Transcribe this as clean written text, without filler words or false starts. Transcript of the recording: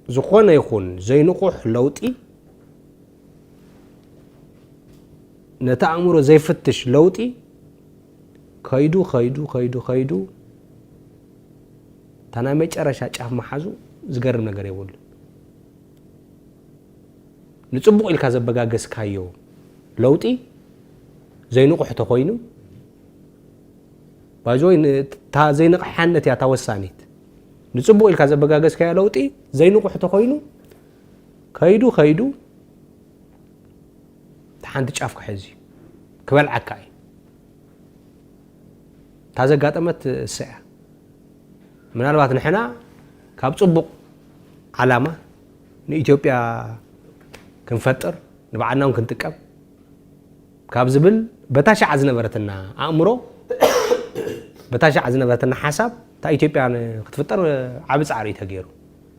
زخونه يكون زي نقوح لوطي نتأمره زي فتش لوطي خيدو تانا مጨረሻ ጫፍ መሐዙ ዝገርም ነገር ይወል ንጽቡቅ ኢልካ ዘበጋገስ ካዮ ለውጢ ዘይንቁሕ ተኮይኑ ባጆይ ታ ዘይንቅሓነት ያ ታወሳኒት ንጽቡቅ ኢልካ ዘበጋገስ ካዮ ለውጢ ዘይንቁሕ ተኮይኑ ከይዱ ታንት ጫፍ ከሕዚ ክበልዓካ ታዘጋጠመት ሰያ ምናልባት ንሕና ካብ ጽቡቅ ዓላማ ንኢትዮጵያ ክንፈጥር ንባዕልናውን ክንጥቀም ካብ ዝብል በታሻዕ ዝነበረትና ኣእምሮ በታሻዕ ዝነበረትና ሓሳብ ታ ኢትዮጵያ ክትፈጥር ዓብ ጻዕሪ ተገይሩ